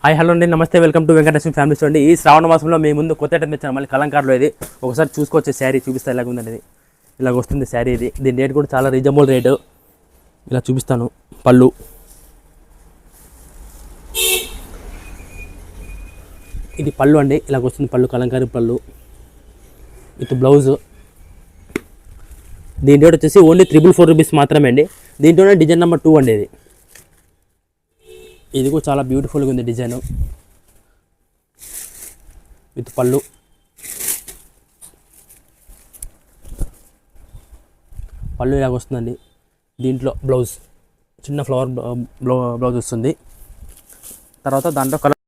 Hi hello అండి, నమస్తే, welcome to Venkateswara family store అండి. ఈ శ్రావణ మాసంలో మీ ముందు కొత్త ఐటమ్ తెచ్చాను. మళ్ళీ కలంకారులో ఇది ఒకసారి చూసుకోవచ్చు. శారీ చూపిస్తా ఇలాగ ఉందండి. ఇది ఇలాగ వస్తుంది శారీ. దీని రేట్ కూడా చాలా రీజనబుల్ రేటు. ఇలా చూపిస్తాను. పళ్ళు, ఇది పళ్ళు అండి. ఇలాగ వస్తుంది పళ్ళు, కలంకారీ పళ్ళు. With blouse. దీని రేట్ వచ్చేసి ఓన్లీ 444 రూపీస్ మాత్రమే అండి. దీంట్లోనే డిజైన్ నెంబర్ 2 అండి. ఇది కూడా చాలా బ్యూటిఫుల్గా ఉంది డిజైన్. విత్ పళ్ళు, పళ్ళు ఇలాగ వస్తుందండి. దీంట్లో బ్లౌజ్ చిన్న ఫ్లవర్ బ్లౌజ్ వస్తుంది. తర్వాత దాంట్లో కలర్